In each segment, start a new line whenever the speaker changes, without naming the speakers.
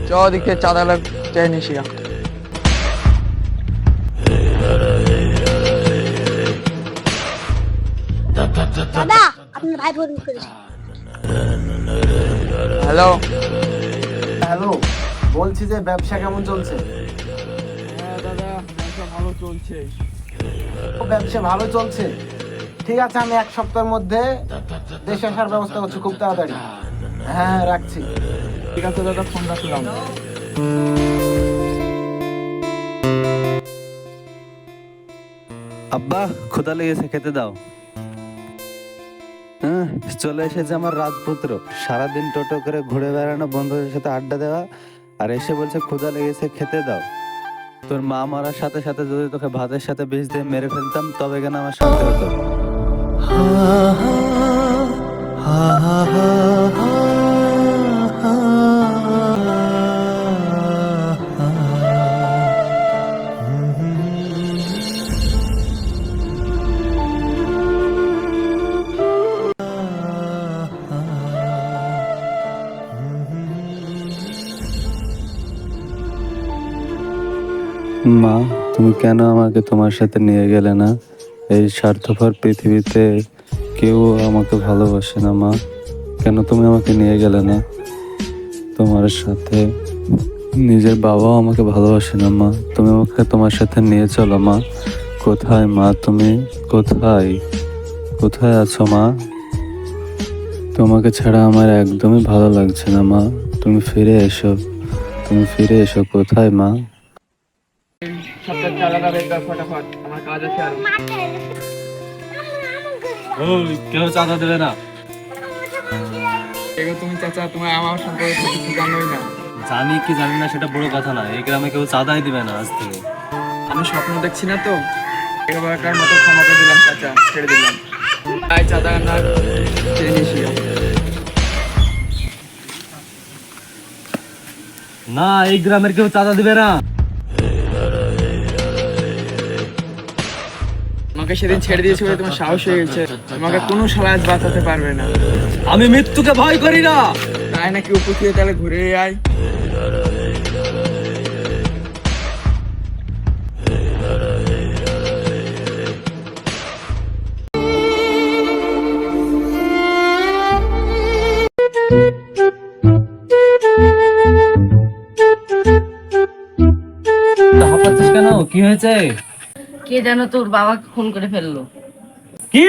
চ ওদিকে চাঁদা চাই নিশিয়া।
দাদা আপনার ভাই ফোন করেছে।
হ্যালো
হ্যালো, বলছি যে ব্যবসা কেমন চলছে?
হ্যাঁ দাদা, ব্যবসা ভালো চলছে।
ব্যবসা ভালো চলছে, ঠিক আছে। আমি 1 সপ্তাহের মধ্যে দেশে আসার ব্যবস্থা করছি, খুব তাড়াতাড়ি। হ্যাঁ, রাখছি।
ঠিক আছে দাদা, ফোন রাখলাম।
আব্বা, ক্ষুধা লেগেছে, খেতে দাও। হ্যাঁ, চলে এসেছে আমার রাজপুত্র। সারাদিন টোটো করে ঘুরে বেড়ানো, বন্ধুদের সাথে আড্ডা দেওয়া, আর এসে বলছে ক্ষুধা লেগেছে, খেতে দাও। তোর মা মরার সাথে সাথে যদি তোকে ভাতের সাথে বিষ দিয়ে মেরে ফেলতাম, তবে কেন আমার শান্তি হতো। মা, তুমি কেন আমাকে তোমার সাথে নিয়ে গেলে না? এই স্বার্থপর পৃথিবীতে কেউ আমাকে ভালোবাসে না মা। কেন তুমি আমাকে নিয়ে গেলে না তোমার সাথে? নিজের বাবাও আমাকে ভালোবাসে না মা। তুমি আমাকে তোমার সাথে নিয়ে চলো মা। কোথায় মা তুমি? কোথায় কোথায় আছো মা? তোমাকে ছাড়া আমার একদমই ভালো লাগছে না মা। তুমি ফিরে এসো, তুমি ফিরে এসো। কোথায় মা?
সপ্তাহ চাঁদাটা বের কর ফটাফট, আমার কাজ আছে আরো।
ওই, কেউ চাঁদা দেবে না?
এগো তুমি চাচা, তোমার আমার সম্পর্কে কিছু জানোই না।
জানি কি জানি না সেটা বড় কথা না। এই গ্রামে কেউ চাঁদাই দিবে না আজ থেকে।
আমি স্বপ্ন দেখছি না তো, এবারকার মতো ক্ষমা করে দিলাম চাচা, ছেড়ে দিলাম। তাই চাঁদা না চেয়ে নিশিয়া।
না, এই গ্রামের কেউ চাঁদা দিবে না।
আমাকে সেদিন ছেড়ে দিয়েছে বলে তোমার সাহস হয়ে গেছে। তোমাকে কোনো শালা আজ বাঁচাতে পারবে না।
আমি মৃত্যুকে ভয় করি না।
তাই নাকি উপর থেকে তাহলে ঘুরে আয়।
হাঁপাচ্ছিস কেন? কি হয়েছে?
কে জানো তোর বাবাকে খুন করে ফেললো।
কি?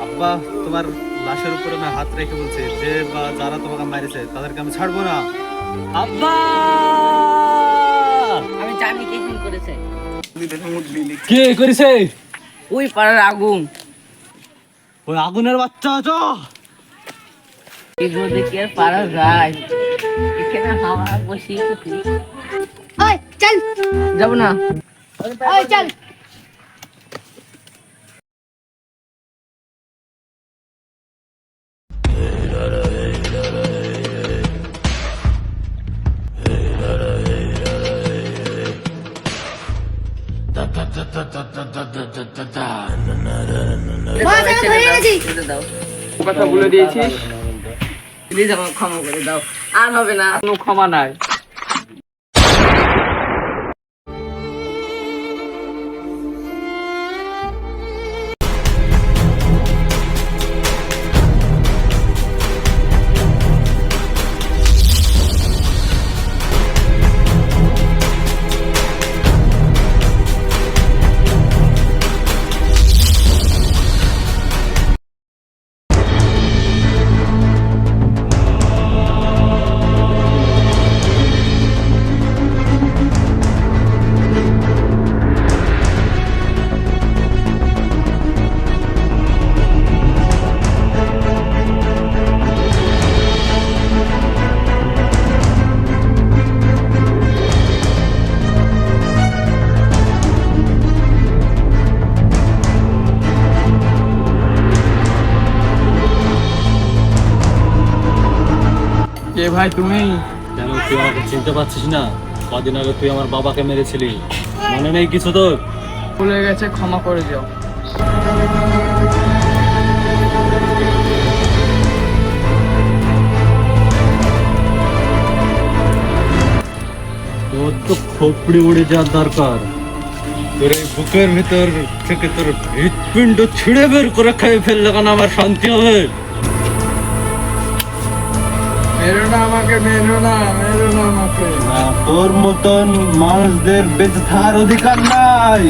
আব্বা, তোমার লাশের উপরে আমি হাত রেখে বলছি, যে বা যারা তোমাকে মারিছে তাদেরকে আমি ছাড়বো না। আব্বা,
আমি জানি কে খুন করেছে।
কে করেছে?
ওই পাড়ার আগুন।
ওই আগুনের বাচ্চা আছো?
এগুলো দেখি আর পাড়া যায়? এখানে হাওয়া বসিয়ে
ওই চল,
যাবো না।
ওই চল।
ছেড়ে দাও,
কথা বলে দিয়েছিস,
প্লিজ আমাকে ক্ষমা করে দাও। আর হবে না।
কোনো ক্ষমা নাই। কে ভাই তুমি?
কেন, তুই আমাকে চিনতে পারছিস না? কদিন আগে তুই আমার বাবাকে মেরেছিলি, মনে নেই কিছু তোর?
ভুলে গেছে, ক্ষমা করে দিও।
তোর তো খোপড়ি উড়ে যাওয়ার দরকার। তোর এই বুকের ভিতর থেকে তোর হৃৎপিণ্ড ছিঁড়ে বের করে খেয়ে ফেললে কেন আমার শান্তি হবে?
মেরো না আমাকে, মেরো না, মেরো না আমাকে।
না, তোর মতন মানুষদের বেঁচে থাকার অধিকার নাই।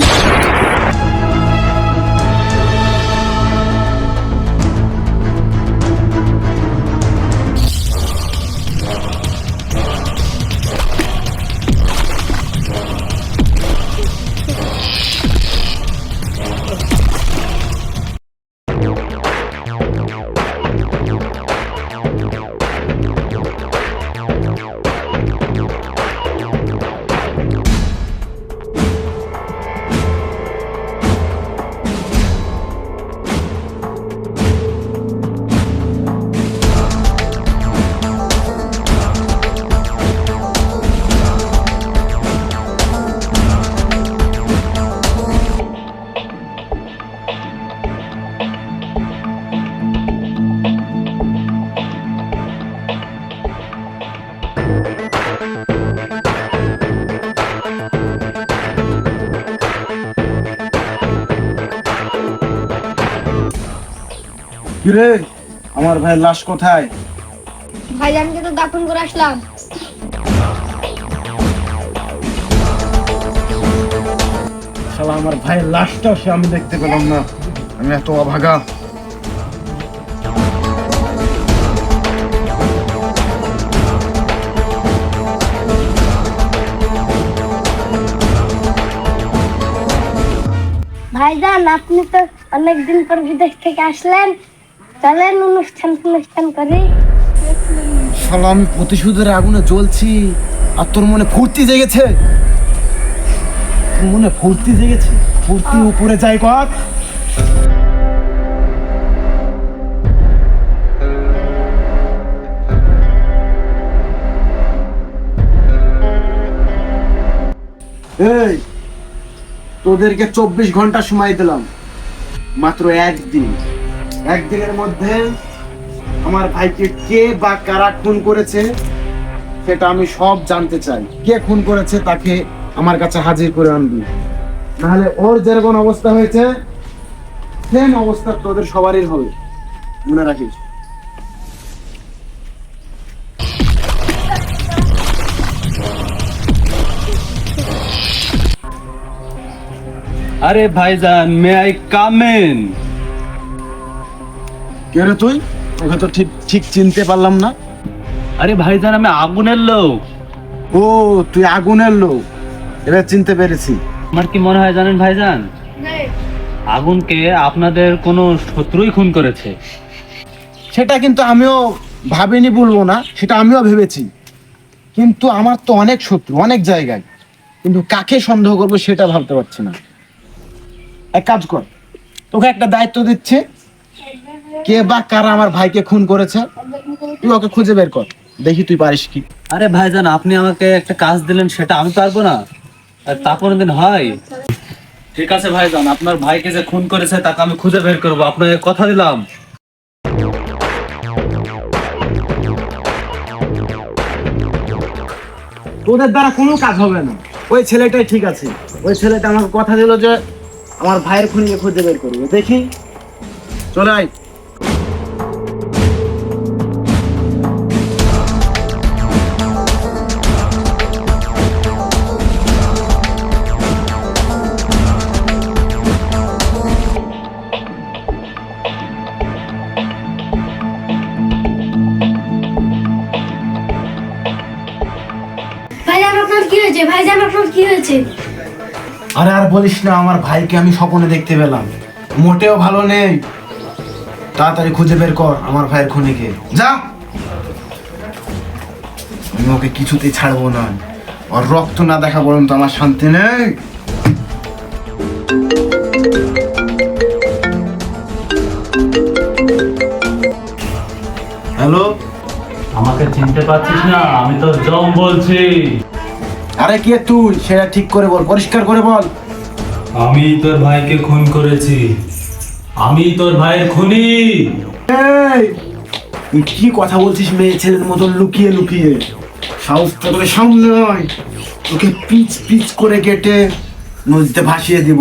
কিরে, আমার ভাইয়ের লাশ কোথায়?
ভাইজানকে তো দাফন করে আসলাম।
শালা আমার ভাইয়ের লাশটাও সে আমি দেখতে পেলাম না। আমি এত অভাগা।
ভাইজান, আপনি তো অনেকদিন পর বিদেশ থেকে আসলেন, চলেন অনুষ্ঠান করি।
শালা আমি প্রতিশোধের আগুনে জ্বলছি, আর তোর মনে ফুর্তি জেগেছে? তোর মনে ফুর্তি জেগেছে? ফুর্তি উপরে যাই কর। এই, তোদেরকে 24 ঘন্টা সময় দিলাম, মাত্র একদিনের মধ্যে আমার ভাইকে কে বা কারা খুন করেছে সেটা আমি সব জানতে চাই। কে খুন করেছে তাকে আমার কাছে হাজির করে আনবি, নাহলে ওর যেরকম অবস্থা হয়েছে সেম অবস্থা তোদের সবারই হবে, মনে রাখিস।
আরে ভাইজান, মে আই কাম ইন?
কে রে তুই? ওকে তো ঠিক চিনতে পারলাম না।
আরে ভাইজান, আমি আগুনের লোক।
ও, তুই আগুনের লোক, এবার চিনতে পেরেছি।
আমার কি মনে হয় জানেন ভাইজান, আগুনকে আপনাদের কোনো শত্রুই খুন করেছে।
সেটা কিন্তু আমিও ভাবিনি, বলবো না, সেটা আমিও ভেবেছি, কিন্তু আমার তো অনেক শত্রু অনেক জায়গায়, কিন্তু কাকে সন্দেহ করবো সেটা ভাবতে পারছি না। এক কাজ কর, তোকে একটা দায়িত্ব দিচ্ছে, কে বা কারা আমার ভাইকে খুন করেছে তুই ওকে খুঁজে বের কর, দেখি তুই পারিস কি।
আরে ভাইজান, আপনি আমাকে একটা কাজ দিলেন, সেটা আমি পারবো না? আর তা কোনোদিন হয়? ঠিক আছে ভাইজান, আপনার ভাইকে যে খুন করেছে তাকে আমি খুঁজে বের করবো, আপনাকে কথা দিলাম।
তোদের দ্বারা কোনো কাজ হবে না, ওই ছেলেটাই ঠিক আছে। ওই ছেলেটা আমাকে কথা দিল যে আমার ভাইয়ের খুনিকে খুঁজে বের করবে, দেখি। চলে আয়।
ভাইজান, আপনার কি হয়েছে? ভাইজান, আপনার কি হয়েছে?
আরে আর বলিস না, আমার ভাইকে আমি স্বপ্নে দেখতে পেলাম, মোটেও ভালো নেই। তাড়াতাড়ি খুঁজে বের কর আমার ভাইয়ের খুনিকে, যা। আমি ওকে কিছুতেই ছাড়বো না, ওর রক্ত না দেখা পর্যন্ত আমার শান্তি নেই। হ্যালো,
আমাকে চিনতে পারছিস না? আমি তো জম বলছি।
আরে কে তুই সেটা ঠিক করে বল, পরিষ্কার করে বল।
আমি তোর ভাইকে খুন করেছি, আমি তোর ভাইয়ের খুনি।
এই তুই কি কথা বলছিস মেয়ে ছেলের মতন লুকিয়ে লুকিয়ে? সাহস তো তোকে সামনে নয়, তোকে পিচ পিচ করে কেটে নদীতে ভাসিয়ে দিব।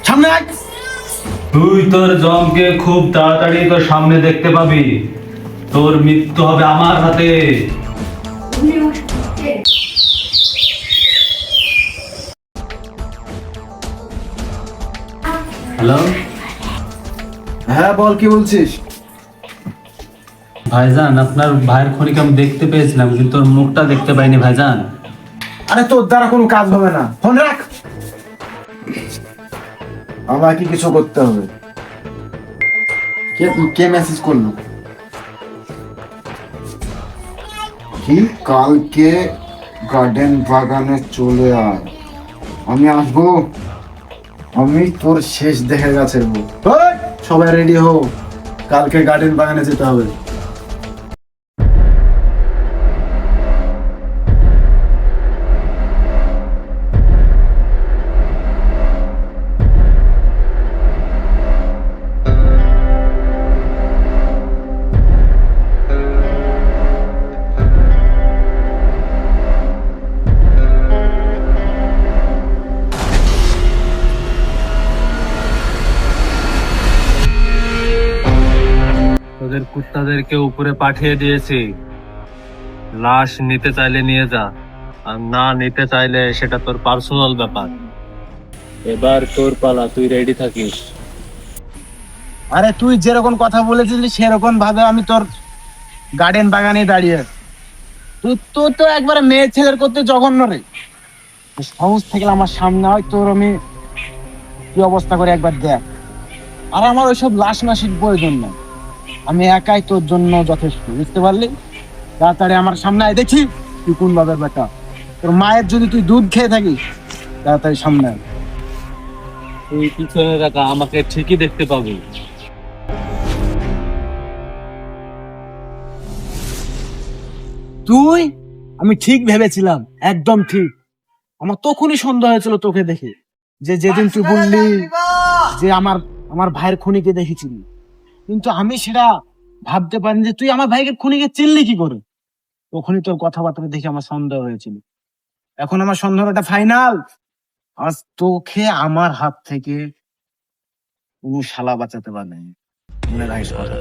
সামনে আয়।
তুই তোর জমকে খুব তাড়াতাড়ি তোর সামনে দেখতে পাবি, তোর মৃত্যু হবে আমার হাতে। হ্যালো
হ্যাঁ বল, কি বলছিস?
ভাইজান, আপনার ভাইয়ের খুনিকে আমি দেখতে পেয়েছিলাম, কিন্তু ওর মুখটা দেখতে পাইনি ভাইজান।
আরে তোর দ্বারা কোনো কাজ হবে না, ফোন রাখ। আমাকে কিছু করতে হবে। কে কে মেসেজ করলো? কি কালকে গার্ডেন বাগানে চলে আয়, আমি আসবো। আমি তোর শেষ দেখে গেছে। সবাই রেডি হো, কালকে গার্ডেন বাগানে যেতে হবে।
তোদের কুত্তাদেরকে উপরে পাঠিয়ে দিয়েছি, লাশ নিতে চাইলে নিয়ে যা, আর না নিতে চাইলে সেটা তোর পার্সোনাল ব্যাপার। এবার তোর পালা, তুই রেডি থাকিস।
আরে তুই যেরকম কথা বলেছিলি সেরকম ভাবে আমি তোর গার্ডেন বাগানে দাঁড়িয়ে আছি। তুই তো একবারে মেয়ে ছেলের করতে জঘন্য রে। সাহস থেকে আমার সামনে হয় তোর, আমি কি অবস্থা করে একবার দেখ। আর আমার ওইসব লাশ মাসির প্রয়োজন না, আমি একাই তোর জন্য যথেষ্ট, বুঝতে পারলি? তাড়াতাড়ি আমার সামনে আয়, দেখি তুই কোন বাবার বেটা। তোর মায়ের যদি তুই দুধ খেয়ে থাকিস, তাড়াতাড়ি সামনে আয়।
তুই পিছনে রাখা, আমাকে ঠিকই দেখতে পাবি।
তুই? আমি ঠিক ভেবেছিলাম, একদম ঠিক। আমার তখনই সন্দেহ হয়েছিল তোকে দেখে, যে যেদিন তুই বললি যে আমার ভাইয়ের খুনিকে দেখেছিলি, কিন্তু আমি সেটা ভাবতে পারিনি যে তুই আমার ভাইকে খুনিকে চিনলি কি করে। তখনই তোর কথাবার্তা দেখে আমার সন্দেহ হয়েছিল। এখন আমার সন্দেহটা ফাইনাল। আজ তোকে আমার হাত থেকে কোনো শালা বাঁচাতে পারে, মনে রাখিস কথা।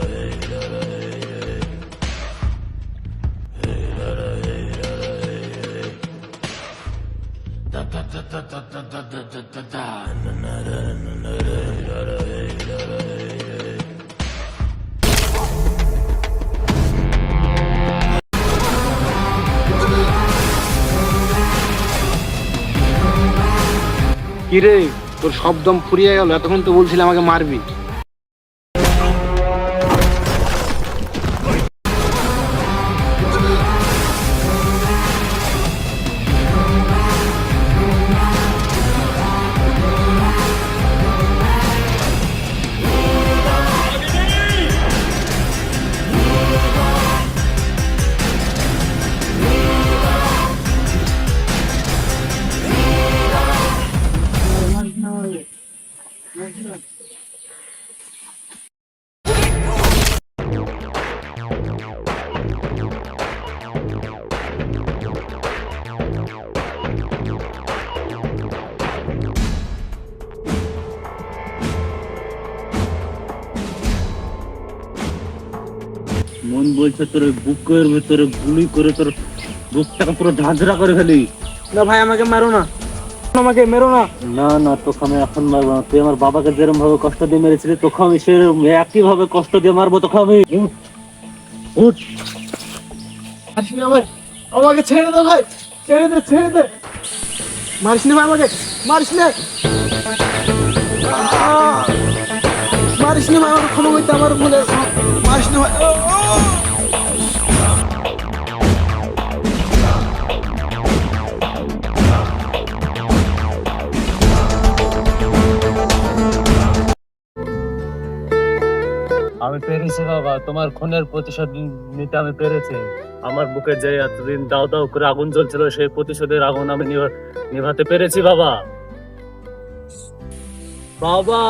কিরে, তোর সব দম ফুরিয়ে গেল? এতক্ষণ তো বলছিলি আমাকে মারবি।
মন বলছে তোর বুকের ভেতরে গুলি করে তোর বুকটাকে পুরো ঝাঁঝরা করে ফেলি।
না ভাই, আমাকে মারো না, আমাকে মেরো না।
না না, তোকে আমি এখন মারবো না। তুই আমার বাবাকে যেরকম ভাবে কষ্ট দিয়ে মেরেছিলি, তোকে আমি সেরকম একই ভাবে কষ্ট দিয়ে মারবো। তোকে আমি উঠ।
আমাকে ছেড়ে দে ভাই, ছেড়ে দে, ছেড়ে দে। মারিস না ভাই, আমাকে মারিস না, মারিস না ভাই, আমার ক্ষমা করতে আমার ভুলে, মারিস না ভাই।
আর আমি পেরেছি বাবা, তোমার খুনের প্রতিশোধ নিতে আমি পেরেছি। আমার বুকে যে এতদিন দাও দাও করে আগুন জ্বলছিল, সেই প্রতিশোধের আগুন আমি নিভাতে পেরেছি বাবা। বাবা